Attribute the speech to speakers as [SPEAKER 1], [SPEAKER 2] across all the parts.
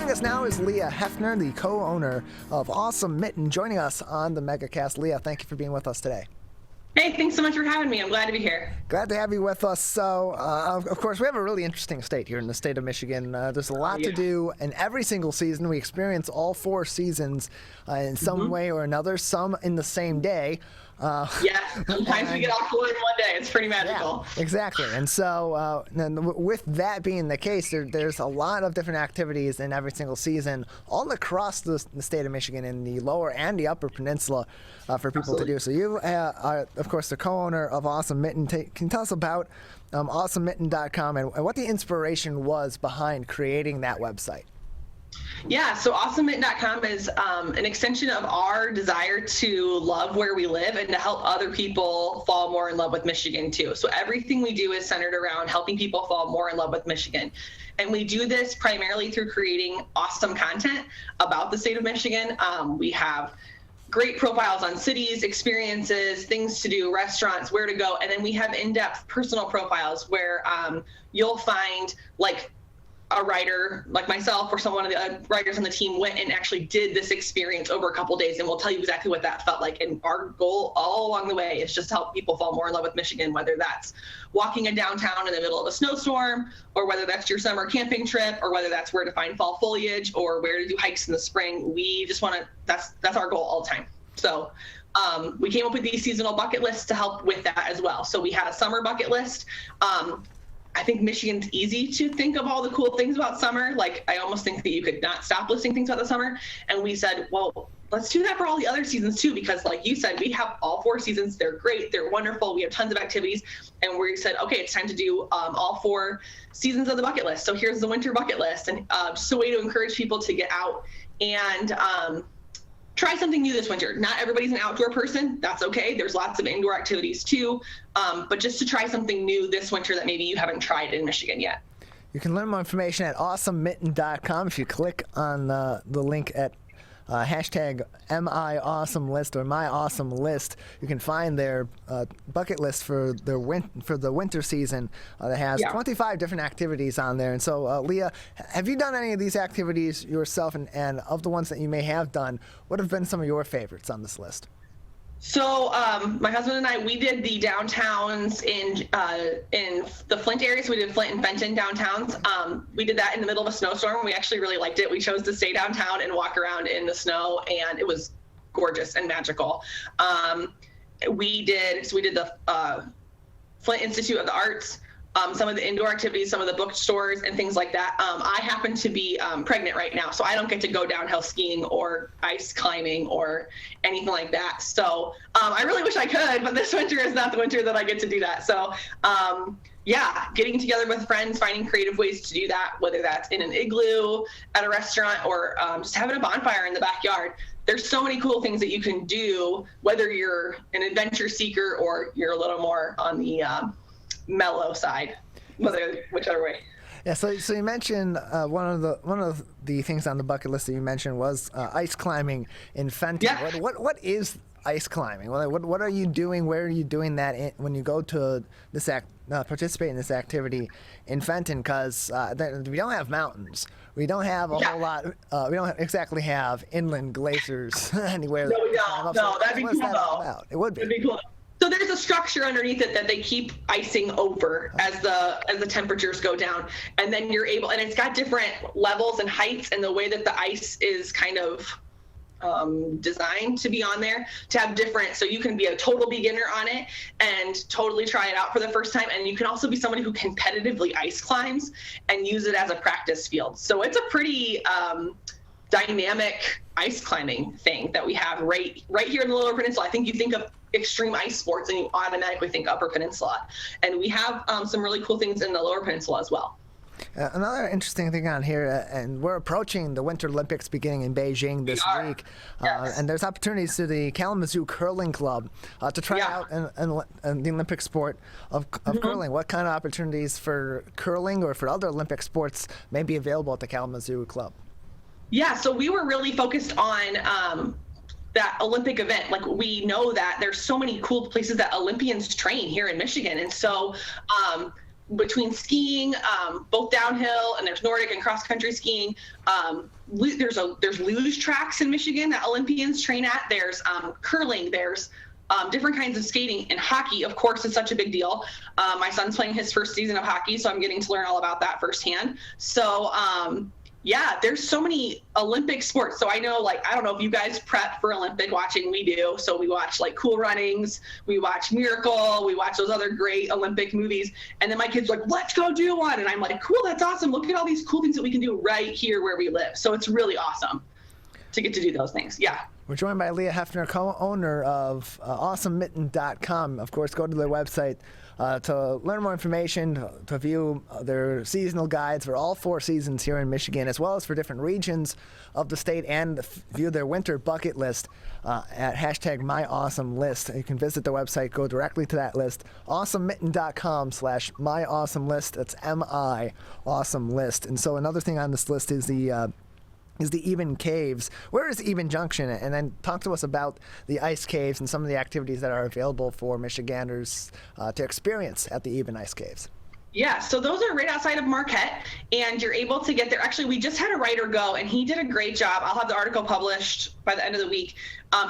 [SPEAKER 1] Joining us now is Leah Heffner, the co-owner of Awesome Mitten, joining us on the Megacast. Leah, thank you for being with us today.
[SPEAKER 2] Hey, thanks so much for having me. I'm glad to be here.
[SPEAKER 1] Glad to have you with us. So, of course, we have a really interesting state here in the state of Michigan. There's a lot to do, and every single season we experience all 4 seasons in some way or another, some in the same day.
[SPEAKER 2] Sometimes we get all 4 in one day. It's pretty magical.
[SPEAKER 1] Yeah, exactly. And so with that being the case, there's a lot of different activities in every single season all across the state of Michigan in the lower and the upper peninsula for people to do. So you are, of course, the co-owner of Awesome Mitten. Can you tell us about awesomemitten.com and what the inspiration was behind creating that website?
[SPEAKER 2] Yeah, so awesomemitten.com is an extension of our desire to love where we live and to help other people fall more in love with Michigan too. So everything we do is centered around helping people fall more in love with Michigan. And we do this primarily through creating awesome content about the state of Michigan. We have great profiles on cities, experiences, things to do, restaurants, where to go. And then we have in-depth personal profiles where you'll find like a writer like myself or someone of the writers on the team went and actually did this experience over a couple days, and we'll tell you exactly what that felt like. And our goal all along the way is just to help people fall more in love with Michigan, whether that's walking a downtown in the middle of a snowstorm, or whether that's your summer camping trip, or whether that's where to find fall foliage, or where to do hikes in the spring. We just want to, that's our goal all the time. So we came up with these seasonal bucket lists to help with that as well. So we had a summer bucket list. I think Michigan's easy to think of all the cool things about summer. Like, I almost think that you could not stop listing things about the summer. And we said, well, let's do that for all the other seasons too, because like you said, we have all 4 seasons. They're great. They're wonderful. We have tons of activities. And we said, okay, it's time to do all 4 seasons of the bucket list. So here's the winter bucket list. And just a way to encourage people to get out and try something new this winter. Not everybody's an outdoor person. That's okay. There's lots of indoor activities too. But just to try something new this winter that maybe you haven't tried in Michigan yet.
[SPEAKER 1] You can learn more information at awesomemitten.com. If you click on the link at hashtag MIAwesomeList or MyAwesomeList, you can find their bucket list for the winter season that has 25 different activities on there. And so, Leah, have you done any of these activities yourself? And of the ones that you may have done, what have been some of your favorites on this list?
[SPEAKER 2] So my husband and I, we did the downtowns in the Flint area. So we did Flint and Fenton downtowns. We did that in the middle of a snowstorm. We actually really liked it. We chose to stay downtown and walk around in the snow, and it was gorgeous and magical. We did the Flint Institute of the Arts, some of the indoor activities, some of the bookstores and things like that. I happen to be pregnant right now, so I don't get to go downhill skiing or ice climbing or anything like that. So I really wish I could, but this winter is not the winter that I get to do that. So getting together with friends, finding creative ways to do that, whether that's in an igloo at a restaurant or just having a bonfire in the backyard. There's so many cool things that you can do, whether you're an adventure seeker or you're a little more on the mellow side, whichever way.
[SPEAKER 1] Yeah, so you mentioned one of the things on the bucket list that you mentioned was ice climbing in Fenton.
[SPEAKER 2] Yeah.
[SPEAKER 1] What is ice climbing? What are you doing? Where are you doing that when you go to this participate in this activity in Fenton? Because we don't have mountains. We don't have a whole lot. We don't exactly have inland glaciers anywhere.
[SPEAKER 2] No, we don't. No, that'd be cool though.
[SPEAKER 1] It would be.
[SPEAKER 2] It'd be cool. So there's a structure underneath it that they keep icing over as the temperatures go down, and then you're able, and it's got different levels and heights, and the way that the ice is kind of designed to be on there to have different, so you can be a total beginner on it and totally try it out for the first time, and you can also be somebody who competitively ice climbs and use it as a practice field. So it's a pretty dynamic ice climbing thing that we have right here in the Lower Peninsula. I think you think of extreme ice sports and you automatically think Upper Peninsula, and we have some really cool things in the Lower Peninsula as well.
[SPEAKER 1] Another interesting thing on here, and we're approaching the Winter Olympics beginning in Beijing this week, and there's opportunities to the Kalamazoo Curling Club to try out in the Olympic sport of curling. What kind of opportunities for curling or for other Olympic sports may be available at the Kalamazoo Club? Yeah,
[SPEAKER 2] so we were really focused on that Olympic event. Like, we know that there's so many cool places that Olympians train here in Michigan, and so between skiing, both downhill, and there's Nordic and cross country skiing. There's luge tracks in Michigan that Olympians train at. There's curling. There's different kinds of skating, and hockey, of course, is such a big deal. My son's playing his first season of hockey, so I'm getting to learn all about that firsthand. So yeah, there's so many Olympic sports. So I know, like, I don't know if you guys prep for Olympic watching. We do. So we watch like Cool Runnings, we watch Miracle, we watch those other great Olympic movies. And then my kids are like, let's go do one. And I'm like, cool, that's awesome. Look at all these cool things that we can do right here where we live. So it's really awesome to get to do those things. Yeah.
[SPEAKER 1] We're joined by Leah Heffner, co-owner of AwesomeMitten.com. Of course, go to their website to learn more information, to view their seasonal guides for all 4 seasons here in Michigan, as well as for different regions of the state, and view their winter bucket list at hashtag MyAwesomeList. You can visit the website, go directly to that list, AwesomeMitten.com/MyAwesomeList. That's M-I, Awesome List. And so another thing on this list is the Eben Caves. Where is Eben Junction? And then talk to us about the ice caves and some of the activities that are available for Michiganders to experience at the Eben Ice Caves.
[SPEAKER 2] Yeah, so those are right outside of Marquette, and you're able to get there. Actually, we just had a writer go, and he did a great job. I'll have the article published by the end of the week.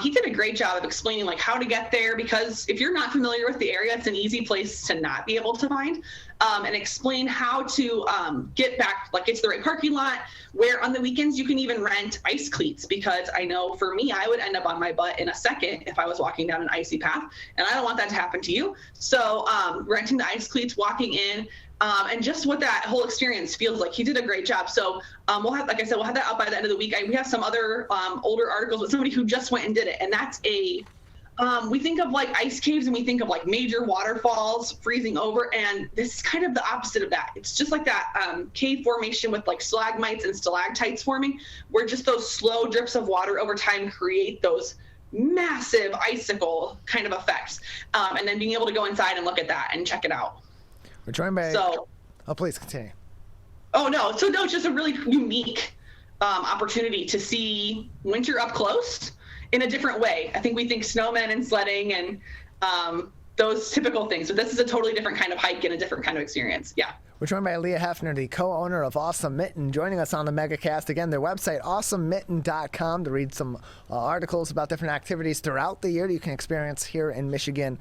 [SPEAKER 2] He did a great job of explaining like how to get there, because if you're not familiar with the area, it's an easy place to not be able to find, and explain how to get back, like get to the right parking lot, where on the weekends you can even rent ice cleats, because I know for me, I would end up on my butt in a second if I was walking down an icy path, and I don't want that to happen to you. So renting the ice cleats, walking in, and just what that whole experience feels like. He did a great job. So we'll have, like I said, we'll have that out by the end of the week. We have some other older articles with somebody who just went and did it. And that's we think of like ice caves and we think of like major waterfalls freezing over. And this is kind of the opposite of that. It's just like that cave formation with like stalagmites and stalactites forming, where just those slow drips of water over time create those massive icicle kind of effects. And then being able to go inside and look at that and check it out.
[SPEAKER 1] We're joined by...
[SPEAKER 2] So,
[SPEAKER 1] oh, please continue.
[SPEAKER 2] Oh, no. So, no, it's just a really unique opportunity to see winter up close in a different way. I think we think snowmen and sledding and those typical things. But this is a totally different kind of hike and a different kind of experience. Yeah.
[SPEAKER 1] We're joined by Leah Heffner, the co-owner of Awesome Mitten, joining us on the Megacast. Again, their website, AwesomeMitten.com, to read some articles about different activities throughout the year that you can experience here in Michigan.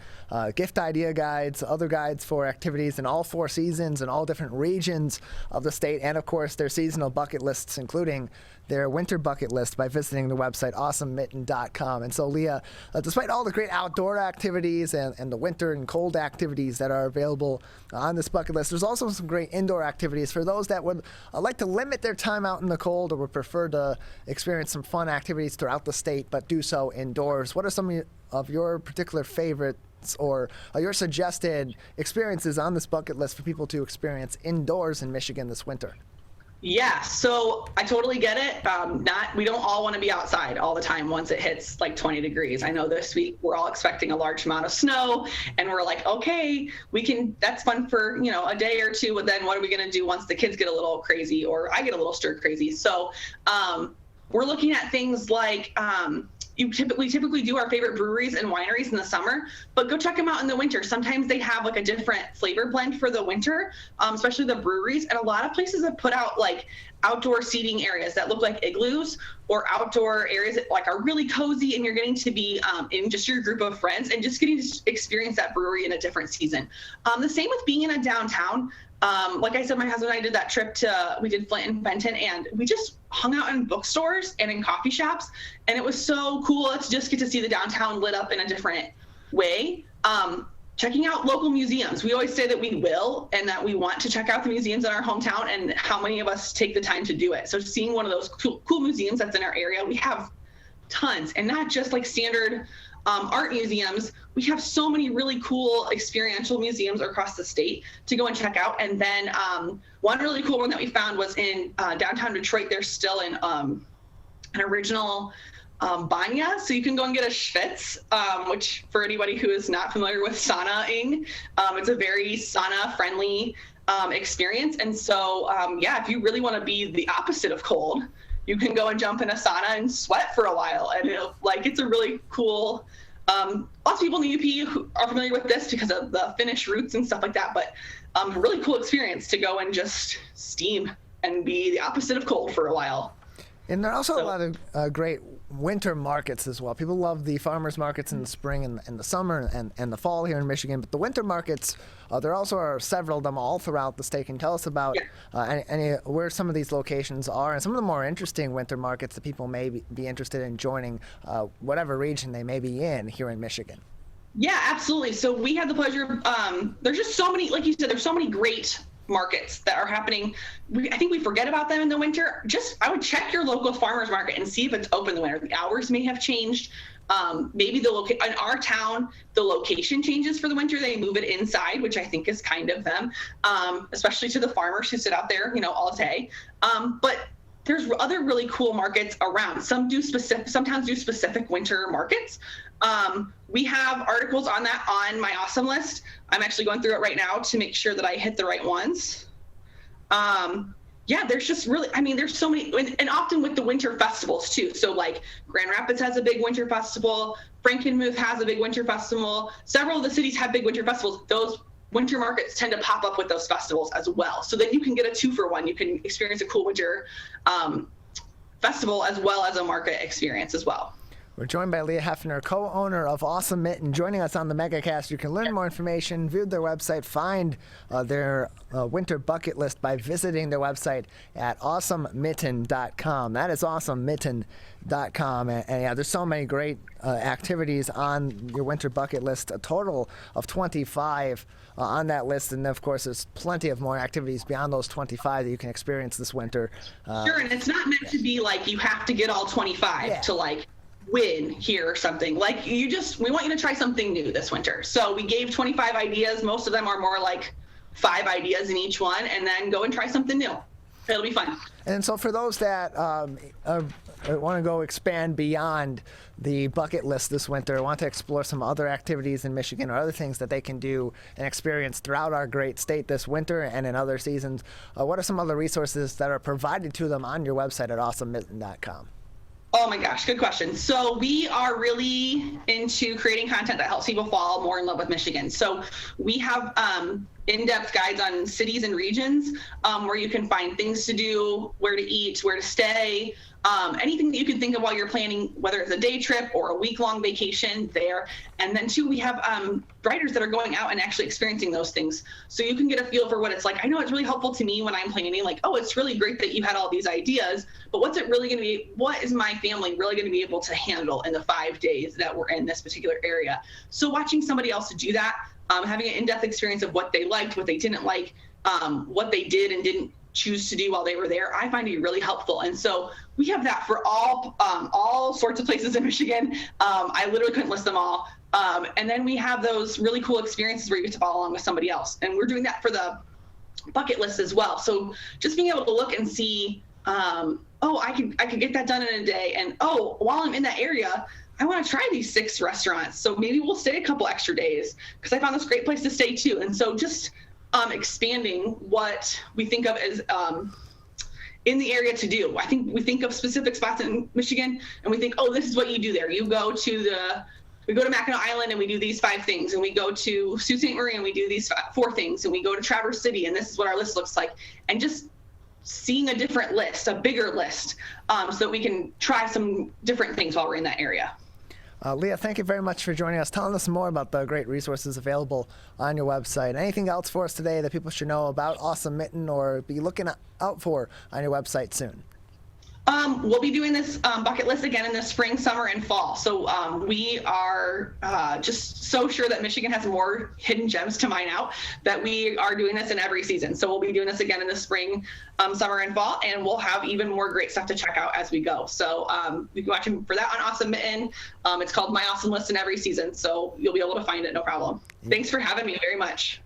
[SPEAKER 1] Gift idea guides, other guides for activities in all 4 seasons and all different regions of the state, and of course their seasonal bucket lists, including their winter bucket list, by visiting the website AwesomeMitten.com. And so, Leah, despite all the great outdoor activities and the winter and cold activities that are available on this bucket list, there's also some great indoor activities for those that would like to limit their time out in the cold, or would prefer to experience some fun activities throughout the state but do so indoors. What are some of your particular favorites or your suggested experiences on this bucket list for people to experience indoors in Michigan this winter?
[SPEAKER 2] Yeah, so I totally get it. We don't all want to be outside all the time once it hits like 20 degrees. I know this week we're all expecting a large amount of snow, and we're like, okay, that's fun for, a day or two, but then what are we going to do once the kids get a little crazy or I get a little stir crazy? So we're looking at things like we typically do our favorite breweries and wineries in the summer, but go check them out in the winter. Sometimes they have like a different flavor blend for the winter, especially the breweries. And a lot of places have put out like outdoor seating areas that look like igloos, or outdoor areas that like are really cozy, and you're getting to be in just your group of friends and just getting to experience that brewery in a different season. The same with being in a downtown. Like I said, my husband and I did that trip we did Flint and Benton, and we just hung out in bookstores and in coffee shops. And it was so cool to just get to see the downtown lit up in a different way. Checking out local museums. We always say that we will, and that we want to check out the museums in our hometown, and how many of us take the time to do it. So seeing one of those cool museums that's in our area, we have tons, and not just like standard art museums. We have so many really cool experiential museums across the state to go and check out. And then one really cool one that we found was in downtown Detroit. There's still an original banya, so you can go and get a schwitz, which for anybody who is not familiar with saunaing, it's a very sauna friendly experience. And so if you really want to be the opposite of cold, you can go and jump in a sauna and sweat for a while, and it's a really cool Lots of people in the UP who are familiar with this because of the Finnish roots and stuff like that, but a really cool experience to go and just steam and be the opposite of cold for a while.
[SPEAKER 1] And there are also a lot of great winter markets as well. People love the farmers markets in the spring and the summer and the fall here in Michigan. But the winter markets, there also are several of them all throughout the state. Can you tell us about where some of these locations are and some of the more interesting winter markets that people may be interested in joining, whatever region they may be in here in Michigan?
[SPEAKER 2] Yeah, absolutely. So we had the pleasure. There's just so many, like you said, there's so many great markets that are happening. I think we forget about them in the winter. I would check your local farmers market and see if it's open in the winter. The hours may have changed. Maybe in our town, the location changes for the winter. They move it inside, which I think is kind of them, especially to the farmers who sit out there, all day. But there's other really cool markets around. Sometimes do specific winter markets. We have articles on that on my Awesome list. I'm actually going through it right now to make sure that I hit the right ones. There's just really, there's so many, and often with the winter festivals too. So like Grand Rapids has a big winter festival. Frankenmuth has a big winter festival. Several of the cities have big winter festivals. Those winter markets tend to pop up with those festivals as well. So that you can get a 2-for-1. You can experience a cool winter festival as well as a market experience as well.
[SPEAKER 1] We're joined by Leah Heffner, co-owner of Awesome Mitten, joining us on the Megacast. You can learn more information, view their website, find their winter bucket list by visiting their website at awesomemitten.com. That is awesomemitten.com. And there's so many great activities on your winter bucket list, a total of 25 on that list. And of course, there's plenty of more activities beyond those 25 that you can experience this winter.
[SPEAKER 2] Sure, and it's not meant to be like you have to get all 25 to like win here or something. Like we want you to try something new this winter. So we gave 25 ideas. Most of them are more like 5 ideas in each one, and then go and try something new. It'll be fun.
[SPEAKER 1] And so for those that want to go expand beyond the bucket list this winter, want to explore some other activities in Michigan or other things that they can do and experience throughout our great state this winter and in other seasons, what are some other resources that are provided to them on your website at awesomemitten.com?
[SPEAKER 2] Oh my gosh, good question. So we are really into creating content that helps people fall more in love with Michigan. So we have in-depth guides on cities and regions where you can find things to do, where to eat, where to stay, anything that you can think of while you're planning, whether it's a day trip or a week-long vacation there. And then too, we have writers that are going out and actually experiencing those things. So you can get a feel for what it's like. I know it's really helpful to me when I'm planning, like, oh, it's really great that you had all these ideas, but what is my family really going to be able to handle in the 5 days that we're in this particular area? So watching somebody else do that, having an in-depth experience of what they liked, what they didn't like, what they did and didn't choose to do while they were there, I find it really helpful. And so we have that for all sorts of places in Michigan. I literally couldn't list them all. And then we have those really cool experiences where you get to follow along with somebody else. And we're doing that for the bucket list as well. So just being able to look and see, I could get that done in a day. And while I'm in that area, I want to try these 6 restaurants. So maybe we'll stay a couple extra days because I found this great place to stay too. And so just expanding what we think of as in the area to do. I think we think of specific spots in Michigan and we think, this is what you do there. We go to Mackinac Island and we do these 5 things, and we go to Sault Ste. Marie and we do these 4 things, and we go to Traverse City and this is what our list looks like. And just seeing a different list, a bigger list, so that we can try some different things while we're in that area.
[SPEAKER 1] Leah, thank you very much for joining us, telling us more about the great resources available on your website. Anything else for us today that people should know about Awesome Mitten or be looking out for on your website soon?
[SPEAKER 2] We'll be doing this bucket list again in the spring, summer, and fall. So we are just so sure that Michigan has more hidden gems to mine out that we are doing this in every season. So we'll be doing this again in the spring, summer, and fall, and we'll have even more great stuff to check out as we go. So you can watch for that on Awesome Mitten. It's called My Awesome List in every season, so you'll be able to find it, no problem. Thanks for having me very much.